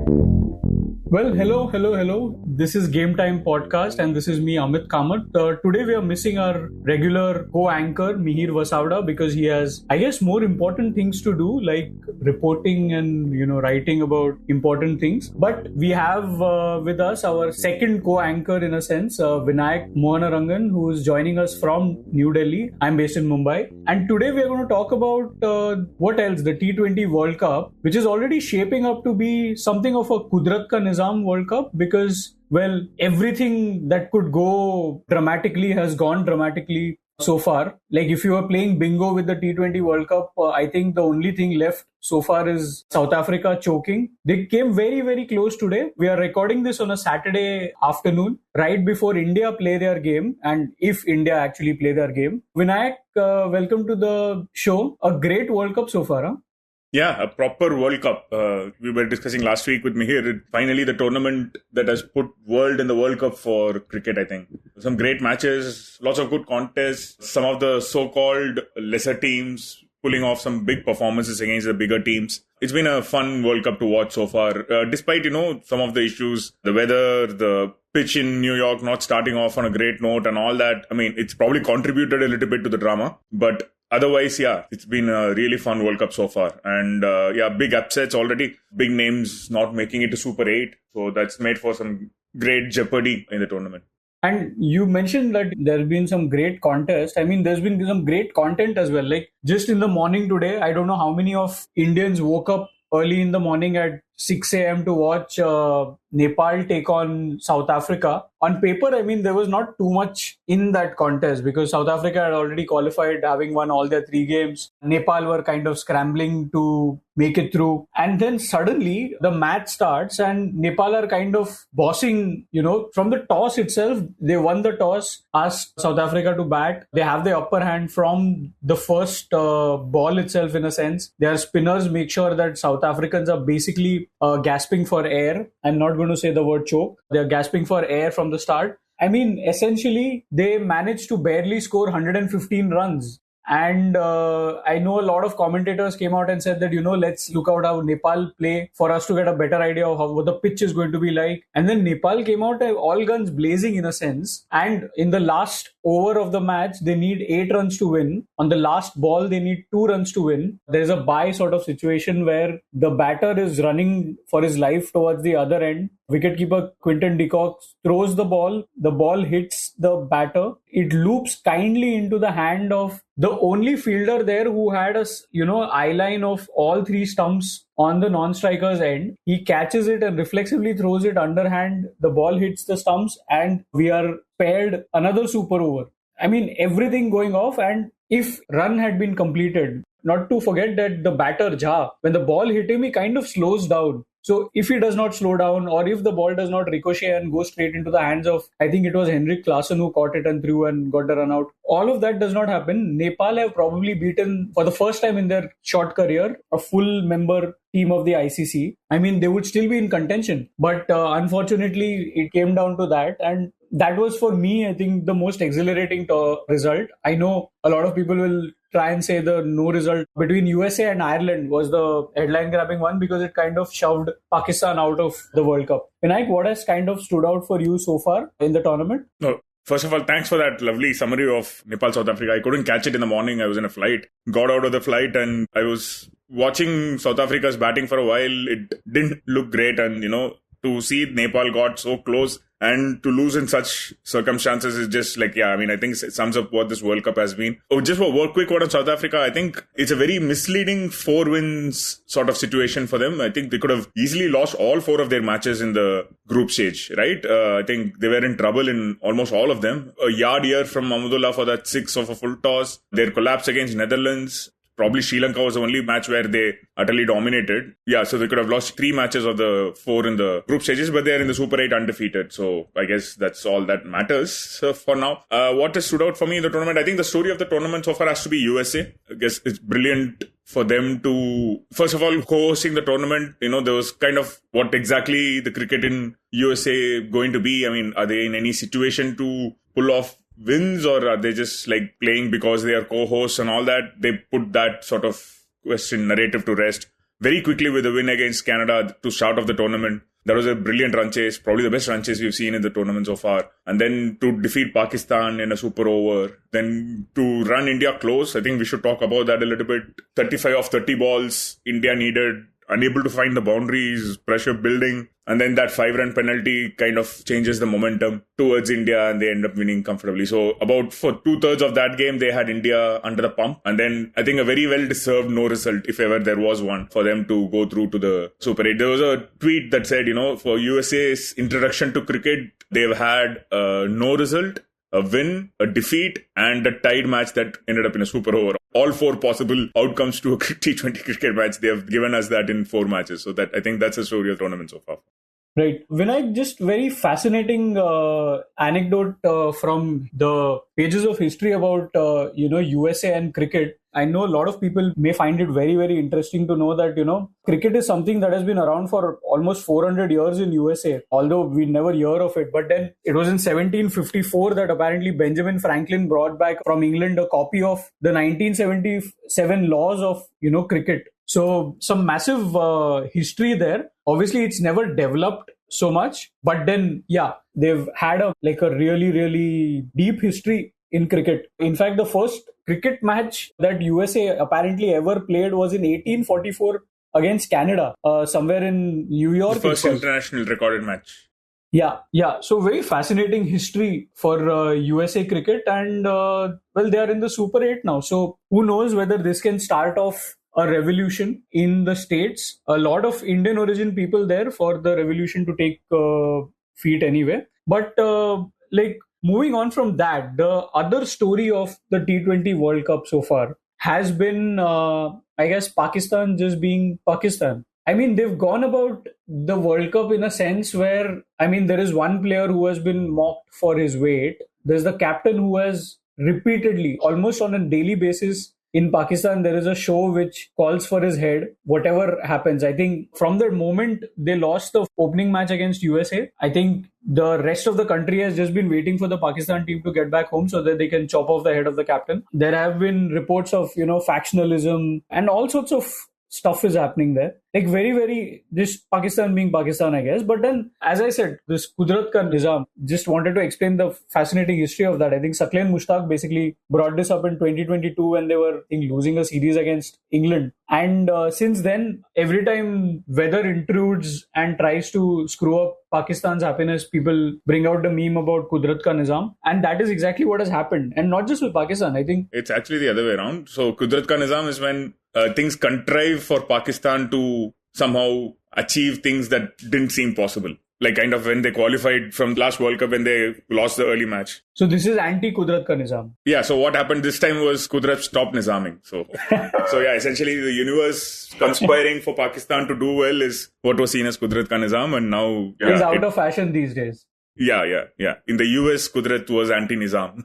Well, hello. This is Game Time Podcast, and this is me, Amit Kamath. Today we are missing our regular co-anchor, Mihir Vasavda, because he has, I guess, more important things to do, like reporting and writing about important things. But we have with us our second co-anchor, in a sense, Vinayakk Mohanarangan, who is joining us from New Delhi. I'm based in Mumbai, and today we are going to talk about what else? The T20 World Cup, which is already shaping up to be something of a qudrat ka nizam World Cup, because, well, everything that could go dramatically has gone dramatically so far. Like, if you are playing bingo with the T20 World Cup, I think the only thing left so far is South Africa choking. They came very, very close today. We are recording this on a Saturday afternoon, right before India play their game, and if India actually play their game. Vinayak, welcome to the show. A great World Cup so far, huh? Yeah, a proper World Cup. We were discussing last week with Mihir. Finally, the tournament that has put world in the World Cup for cricket, I think. Some great matches, lots of good contests. Some of the so-called lesser teams pulling off some big performances against the bigger teams. It's been a fun World Cup to watch so far. Despite, some of the issues, the weather, the pitch in New York not starting off on a great note and all that. I mean, it's probably contributed a little bit to the drama. But otherwise, yeah, it's been a really fun World Cup so far. And big upsets already. Big names not making it to Super 8. So that's made for some great jeopardy in the tournament. And you mentioned that there have been some great contests. I mean, there's been some great content as well. Like, just in the morning today, I don't know how many of Indians woke up early in the morning at 6 a.m. to watch Nepal take on South Africa. On paper, I mean, there was not too much in that contest because South Africa had already qualified, having won all their 3 games. Nepal were kind of scrambling to make it through. And then suddenly the match starts and Nepal are kind of bossing, from the toss itself. They won the toss, asked South Africa to bat. They have the upper hand from the first ball itself, in a sense. Their spinners make sure that South Africans are basically gasping for air. I'm not going to say the word choke. They're gasping for air from the start. I mean, essentially, they managed to barely score 115 runs. And I know a lot of commentators came out and said that, let's look out how Nepal play for us to get a better idea of what the pitch is going to be like. And then Nepal came out all guns blazing, in a sense. And in the last over of the match, they need 8 runs to win. On the last ball, they need 2 runs to win. There's a bye sort of situation where the batter is running for his life towards the other end. Wicketkeeper Quinton de Kock throws the ball hits the batter. It loops kindly into the hand of the only fielder there who had a eye line of all 3 stumps on the non-striker's end. He catches it and reflexively throws it underhand. The ball hits the stumps and we are spared another super over. I mean, everything going off, and if run had been completed, not to forget that the batter Jha, when the ball hit him, he kind of slows down. So if he does not slow down, or if the ball does not ricochet and go straight into the hands of, I think it was Henrik Klaasen who caught it and threw and got the run out. All of that does not happen. Nepal have probably beaten, for the first time in their short career, a full member team of the ICC. I mean, they would still be in contention. But unfortunately, it came down to that. And that was, for me, I think, the most exhilarating result. I know a lot of people will try and say the no result between USA and Ireland was the headline grabbing one because it kind of shoved Pakistan out of the World Cup. Vinayak, what has kind of stood out for you so far in the tournament? No. First of all, thanks for that lovely summary of Nepal, South Africa. I couldn't catch it in the morning. I was in a flight, got out of the flight, and I was watching South Africa's batting for a while. It didn't look great, and to see Nepal got so close and to lose in such circumstances is just like, I think it sums up what this World Cup has been. Oh, just for a quick word on South Africa, I think it's a very misleading 4 wins sort of situation for them. I think they could have easily lost all 4 of their matches in the group stage, right? I think they were in trouble in almost all of them. A yard year from Mahmudullah for that 6 of a full toss. Their collapse against Netherlands. Probably Sri Lanka was the only match where they utterly dominated. Yeah, so they could have lost 3 matches of the 4 in the group stages, but they're in the Super 8 undefeated. So I guess that's all that matters for now. What has stood out for me in the tournament? I think the story of the tournament so far has to be USA. I guess it's brilliant for them to, first of all, co-hosting the tournament. There was kind of what exactly the cricket in USA going to be. I mean, are they in any situation to pull off wins, or are they just like playing because they are co-hosts and all that? They put that sort of question narrative to rest. very quickly with a win against Canada to start off the tournament. That was a brilliant run chase, probably the best run chase we've seen in the tournament so far. And then to defeat Pakistan in a super over, then to run India close. I think we should talk about that a little bit. 35 of 30 balls India needed, unable to find the boundaries, pressure building. And then that 5-run penalty kind of changes the momentum towards India and they end up winning comfortably. So about for 2/3 of that game, they had India under the pump. And then I think a very well-deserved no result, if ever there was one, for them to go through to the Super 8. There was a tweet that said, for USA's introduction to cricket, they've had no result, a win, a defeat, and a tied match that ended up in a super over. All 4 possible outcomes to a T20 cricket match. They have given us that in 4 matches. So that I think that's the story of the tournament so far. Right. Vinayk, just very fascinating anecdote from the pages of history about, USA and cricket. I know a lot of people may find it very, very interesting to know that, cricket is something that has been around for almost 400 years in USA, although we never hear of it. But then it was in 1754 that apparently Benjamin Franklin brought back from England a copy of the 1977 laws of, cricket. So some massive history there. Obviously, it's never developed so much. But then, they've had a really, really deep history in cricket. In fact, the first cricket match that USA apparently ever played was in 1844 against Canada, somewhere in New York. The first international recorded match. Yeah. So very fascinating history for USA cricket. And, they are in the Super 8 now. So who knows whether this can start off a revolution in the States. A lot of Indian origin people there for the revolution to take feet anyway. But moving on from that, the other story of the T20 World Cup so far has been, Pakistan just being Pakistan. I mean, they've gone about the World Cup in a sense where, there is one player who has been mocked for his weight. There's the captain who has repeatedly, almost on a daily basis, in Pakistan, there is a show which calls for his head, whatever happens. I think from the moment they lost the opening match against USA, I think the rest of the country has just been waiting for the Pakistan team to get back home so that they can chop off the head of the captain. There have been reports of, factionalism and all sorts of stuff is happening there. Very, very, just Pakistan being Pakistan, I guess. But then, as I said, this qudrat ka nizam, just wanted to explain the fascinating history of that. I think Saqlain Mushtaq basically brought this up in 2022 when they were losing a series against England. And since then, every time weather intrudes and tries to screw up Pakistan's happiness, people bring out the meme about qudrat ka nizam. And that is exactly what has happened. And not just with Pakistan, I think. It's actually the other way around. So qudrat ka nizam is when things contrive for Pakistan to somehow achieve things that didn't seem possible. Like kind of when they qualified from last World Cup when they lost the early match. So this is anti-qudrat ka nizam. Yeah, so what happened this time was qudrat stopped nizaming. So essentially the universe conspiring for Pakistan to do well is what was seen as qudrat ka nizam, and now... it's out of fashion these days. Yeah. In the US, qudrat was anti-nizam.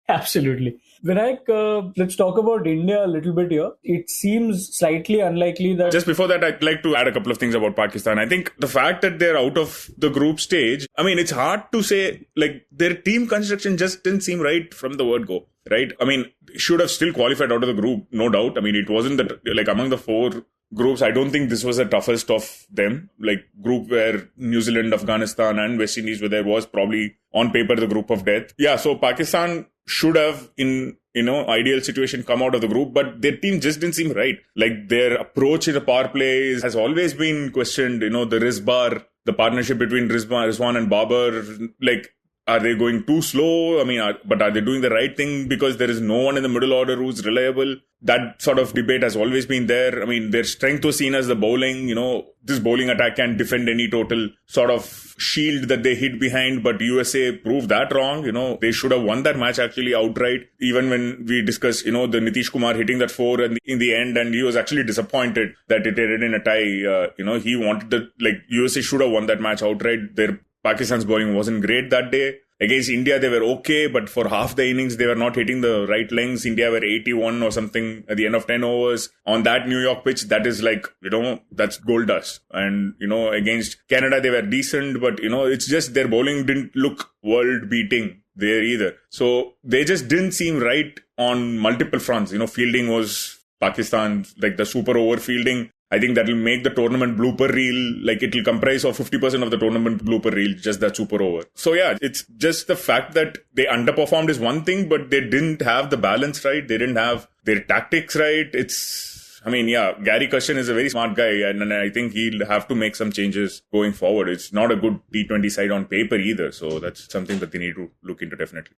Absolutely. Vinayk, let's talk about India a little bit here. It seems slightly unlikely that... Just before that, I'd like to add a couple of things about Pakistan. I think the fact that they're out of the group stage, it's hard to say, their team construction just didn't seem right from the word go, right? Should have still qualified out of the group, no doubt. It wasn't that, among the 4 groups, I don't think this was the toughest of them. Group where New Zealand, Afghanistan and West Indies were there was probably on paper the group of death. Yeah, so Pakistan should have in ideal situation come out of the group, but their team just didn't seem right. Their approach in the power play has always been questioned. The Rizbar, the partnership between Rizwan and Babar, are they going too slow? But are they doing the right thing because there is no one in the middle order who's reliable? That sort of debate has always been there. Their strength was seen as the bowling. This bowling attack can defend any total sort of shield that they hid behind, but USA proved that wrong. They should have won that match actually outright. Even when we discussed, the Nitish Kumar hitting that 4 in the end, and he was actually disappointed that it ended in a tie. He wanted USA should have won that match outright. Pakistan's bowling wasn't great that day. Against India, they were okay, but for half the innings, they were not hitting the right lengths. India were 81 or something at the end of 10 overs. On that New York pitch, that is that's gold dust. And, against Canada, they were decent, but, it's just their bowling didn't look world-beating there either. So they just didn't seem right on multiple fronts. Fielding was Pakistan, the super over fielding. I think that will make the tournament blooper reel, like it will comprise of 50% of the tournament blooper reel, just that super over. So yeah, it's just the fact that they underperformed is one thing, but they didn't have the balance right. They didn't have their tactics right. Gary Cushion is a very smart guy, and I think he'll have to make some changes going forward. It's not a good T20 side on paper either. So that's something that they need to look into definitely.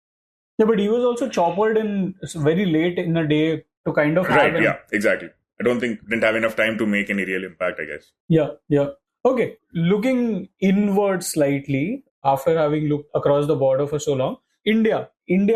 Yeah, but he was also choppered in very late in the day to kind of right. Yeah, exactly. I don't think didn't have enough time to make any real impact, I guess. Yeah. Okay. Looking inward slightly after having looked across the border for so long, India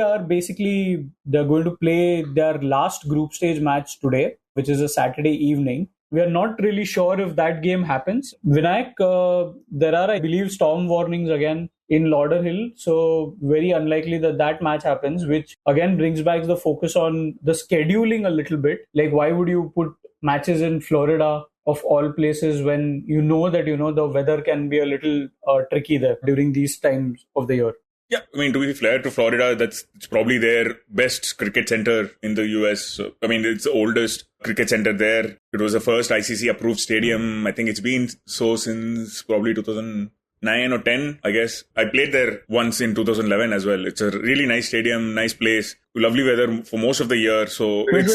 are basically, they're going to play their last group stage match today, which is a Saturday evening. We are not really sure if that game happens. Vinayakk, there are, I believe, storm warnings again in Lauderhill. So very unlikely that match happens, which again brings back the focus on the scheduling a little bit. Like, why would you put matches in Florida of all places when the weather can be a little tricky there during these times of the year? Yeah, to be fair to Florida, it's probably their best cricket center in the US. It's the oldest cricket center there. It was the first ICC approved stadium. I think it's been so since probably 2009 or 10, I guess. I played there once in 2011 as well. It's a really nice stadium, nice place, lovely weather for most of the year. So Wait.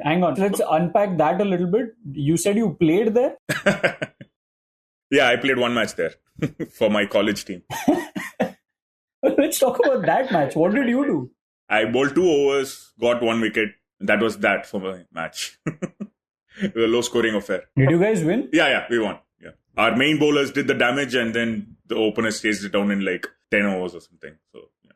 Hang on. Let's unpack that a little bit. You said you played there? Yeah, I played one match there for my college team. Let's talk about that match. What did you do? I bowled 2 overs, got 1 wicket. That was that for my match. It was a low-scoring affair. Did you guys win? Yeah, we won. Yeah, our main bowlers did the damage, and then the openers chased it down in like 10 overs or something. So yeah,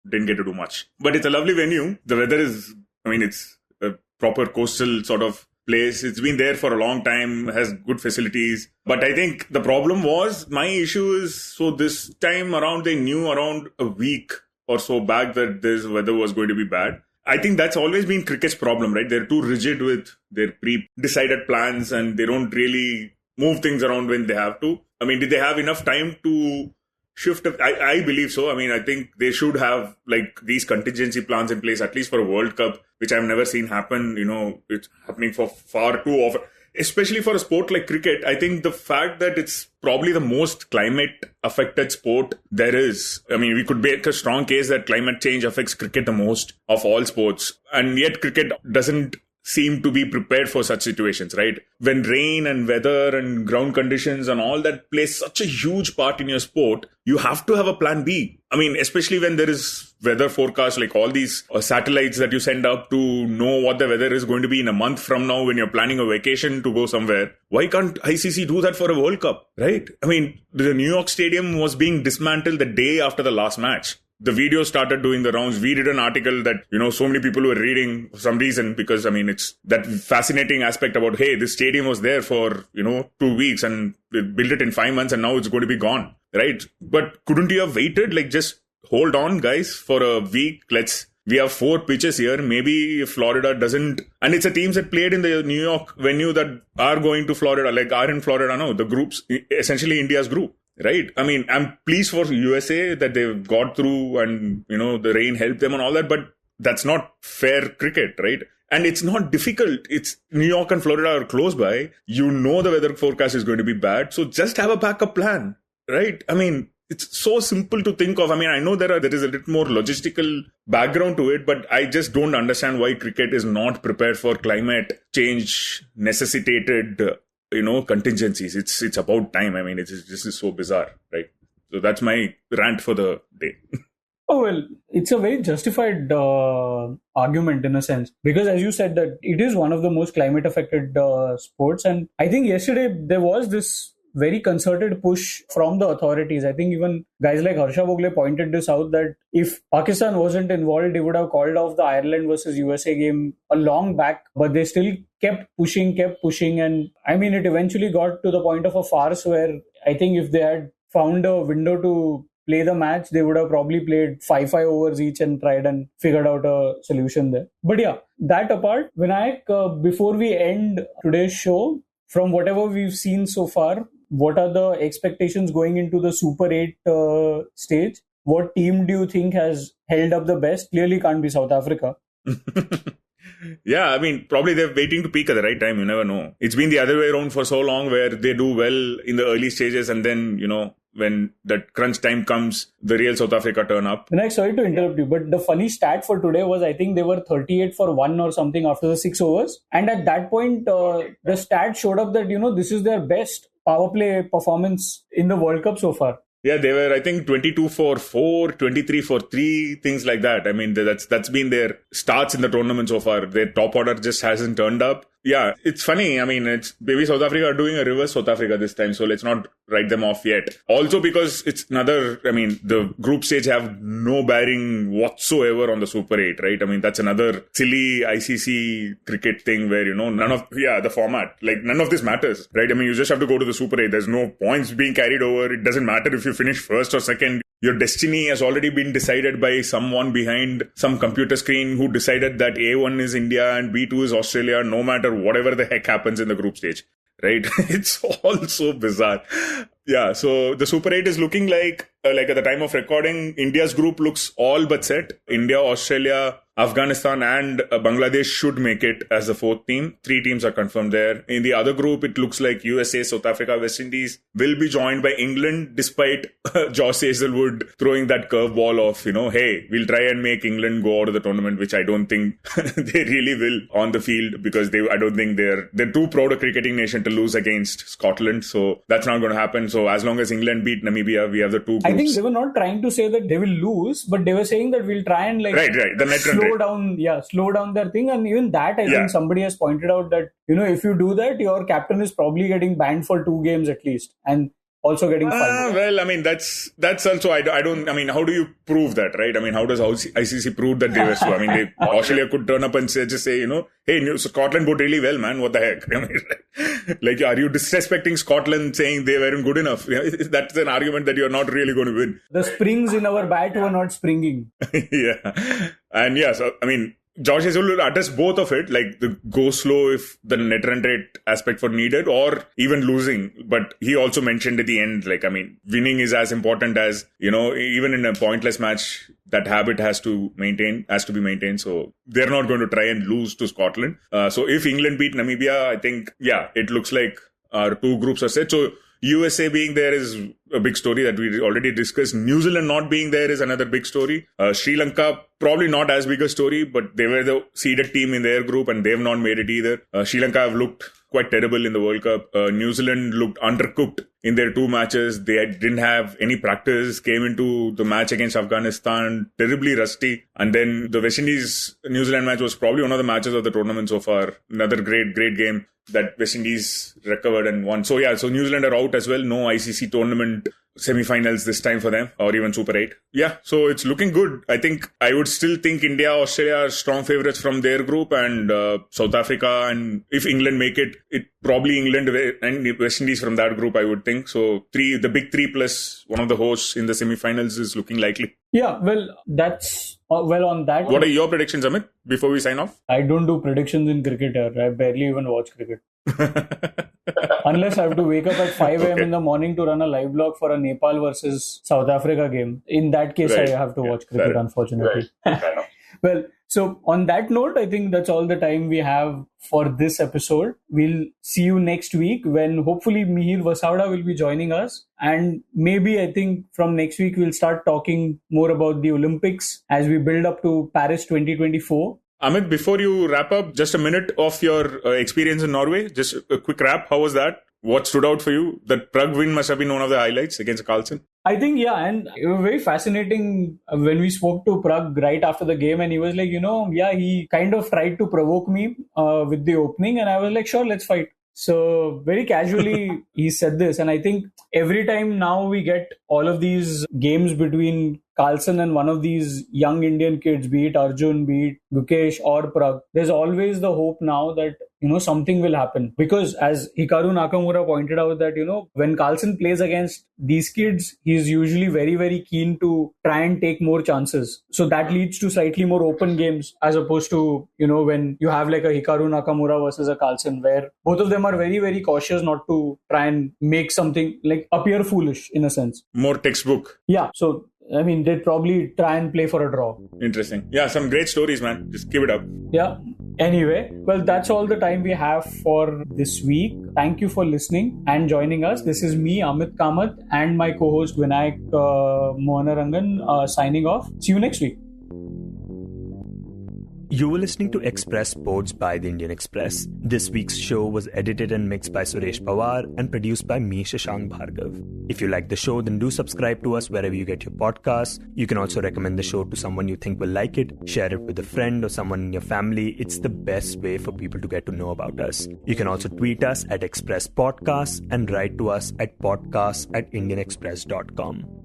didn't get to do much. But it's a lovely venue. The weather is, it's a proper coastal sort of place. It's been there for a long time, has good facilities. But I think the problem was, my issue is, so this time around, they knew around a week or so back that this weather was going to be bad. I think that's always been cricket's problem, right? They're too rigid with their pre-decided plans, and they don't really move things around when they have to. Did they have enough time to shift? I believe so. I think they should have like these contingency plans in place, at least for a World Cup, which I've never seen happen. It's happening for far too often, especially for a sport like cricket. I think the fact that it's probably the most climate affected sport there is. We could make a strong case that climate change affects cricket the most of all sports. And yet cricket doesn't seem to be prepared for such situations, right? When rain and weather and ground conditions and all that plays such a huge part in your sport, you have to have a plan B. Especially when there is weather forecast, like all these satellites that you send up to know what the weather is going to be in a month from now when you're planning a vacation to go somewhere. Why can't ICC do that for a World Cup, right? The New York Stadium was being dismantled the day after the last match. The video started doing the rounds. We did an article that, so many people were reading for some reason, because, it's that fascinating aspect about, hey, this stadium was there for, 2 weeks and they built it in 5 months and now it's going to be gone, right? But couldn't you have waited? Like, just hold on, guys, for a week. We have 4 pitches here. Maybe if Florida doesn't, and it's the teams that played in the New York venue that are going to Florida, like are in Florida now, the groups, essentially India's group. Right. I'm pleased for USA that they've got through and, the rain helped them and all that, but that's not fair cricket, right? And it's not difficult. It's New York and Florida are close by. The weather forecast is going to be bad. So just have a backup plan, right? It's so simple to think of. I know there is a little more logistical background to it, but I just don't understand why cricket is not prepared for climate change necessitated contingencies. It's about time. This is so bizarre, right? So that's my rant for the day. Oh, well, it's a very justified argument in a sense, because as you said that it is one of the most climate affected sports. And I think yesterday there was this very concerted push from the authorities. I think even guys like Harsha Bogle pointed this out, that if Pakistan wasn't involved, they would have called off the Ireland versus USA game a long back, but they still kept pushing. And it eventually got to the point of a farce where I think if they had found a window to play the match, they would have probably played 5 overs each and tried and figured out a solution there. But yeah, that apart, Vinayakk, before we end today's show, from whatever we've seen so far, what are the expectations going into the Super 8 stage? What team do you think has held up the best? Clearly can't be South Africa. Yeah, I mean, probably they're waiting to peak at the right time. You never know. It's been the other way around for so long where they do well in the early stages and then, when that crunch time comes, the real South Africa turn up. Vinayk, sorry to interrupt you, but the funny stat for today was I think they were 38 for 1 or something after the 6 overs. And at that point, the stat showed up that, this is their best power play performance in the World Cup so far. Yeah, they were, I think, 22 for 4, 23 for 3, things like that. I mean, that's been their starts in the tournament so far. Their top order just hasn't turned up. Yeah, it's funny. I mean, maybe South Africa are doing a reverse South Africa this time, so let's not write them off yet. Also because the group stage have no bearing whatsoever on the Super 8, right? I mean, that's another silly ICC cricket thing where, the format, like none of this matters, right? I mean, you just have to go to the Super 8. There's no points being carried over. It doesn't matter if you finish first or second. Your destiny has already been decided by someone behind some computer screen who decided that A1 is India and B2 is Australia, no matter whatever the heck happens in the group stage, right? It's all so bizarre. Yeah, so the Super 8 is looking like at the time of recording, India's group looks all but set. India, Australia, Afghanistan and Bangladesh should make it as the fourth team. 3 teams are confirmed there. In the other group, it looks like USA, South Africa, West Indies will be joined by England, despite Josh Hazelwood throwing that curveball of, hey, we'll try and make England go out of the tournament, which I don't think they really will on the field, because I don't think they're too proud a cricketing nation to lose against Scotland. So that's not going to happen. So as long as England beat Namibia, we have the 2 groups. I think they were not trying to say that they will lose, but they were saying that we'll try and right. The net run slow down their thing. And even that, I think somebody has pointed out that, if you do that, your captain is probably getting banned for 2 games at least. And also getting fined. Well, I mean, that's also, I don't, I mean, how do you prove that, right? I mean, how does ICC prove that they were so? I mean, Australia could turn up and say, hey, Scotland put really well, man. What the heck? I mean, like, are you disrespecting Scotland saying they weren't good enough? That's an argument that you're not really going to win. The springs in our bat were not springing. Yeah. And so, I mean, Josh Hazelwood will address both of it, like the go slow if the net run rate aspect for needed, or even losing. But he also mentioned at the end, like, I mean, winning is as important as, even in a pointless match, that habit has to be maintained. So they're not going to try and lose to Scotland. So if England beat Namibia, I think, it looks like our 2 groups are set. So USA being there is a big story that we already discussed. New Zealand not being there is another big story. Sri Lanka, probably not as big a story, but they were the seeded team in their group and they've not made it either. Sri Lanka have looked quite terrible in the World Cup. New Zealand looked undercooked in their 2 matches. They didn't have any practice, came into the match against Afghanistan terribly rusty. And then the West Indies New Zealand match was probably one of the matches of the tournament so far. Another great game that West Indies recovered and won. So so New Zealand are out as well. No ICC tournament semi-finals this time for them, or even Super 8. Yeah, so it's looking good. I would still think India, Australia are strong favourites from their group, and South Africa, and if England make it probably England and West Indies from that group, I would think. So the big 3 plus one of the hosts in the semi-finals is looking likely. Yeah, well, that's on that. What are your predictions, Amit, before we sign off? I don't do predictions in cricket. I barely even watch cricket. Unless I have to wake up at 5 a.m. in the morning to run a live blog for a Nepal versus South Africa game. In that case, I have to watch cricket, unfortunately. Right. Well, so on that note, I think that's all the time we have for this episode. We'll see you next week when hopefully Mihir Vasavda will be joining us. And maybe I think from next week, we'll start talking more about the Olympics as we build up to Paris 2024. Amit, before you wrap up, just a minute of your experience in Norway. Just a quick wrap. How was that? What stood out for you? That Prague win must have been one of the highlights against Carlsen. I think, and it was very fascinating when we spoke to Prague right after the game, and he was like, he kind of tried to provoke me with the opening, and I was like, sure, let's fight. So very casually he said this, and I think every time now we get all of these games between Carlsen and one of these young Indian kids, be it Arjun, be it Gukesh or Prag, there's always the hope now that, something will happen. Because as Hikaru Nakamura pointed out that, when Carlsen plays against these kids, he's usually very, very keen to try and take more chances. So that leads to slightly more open games as opposed to, when you have like a Hikaru Nakamura versus a Carlsen, where both of them are very, very cautious not to try and make something like appear foolish in a sense. More textbook. Yeah. So I mean, they'd probably try and play for a draw. Interesting. Yeah, some great stories, man. Just give it up. Yeah. Anyway, well, that's all the time we have for this week. Thank you for listening and joining us. This is me, Amit Kamath, and my co-host Vinayakk Mohanarangan signing off. See you next week. You were listening to Express Sports by the Indian Express. This week's show was edited and mixed by Suresh Pawar and produced by me, Shashank Bhargava. If you like the show, then do subscribe to us wherever you get your podcasts. You can also recommend the show to someone you think will like it. Share it with a friend or someone in your family. It's the best way for people to get to know about us. You can also tweet us at Express Podcasts and write to us at podcasts@indianexpress.com.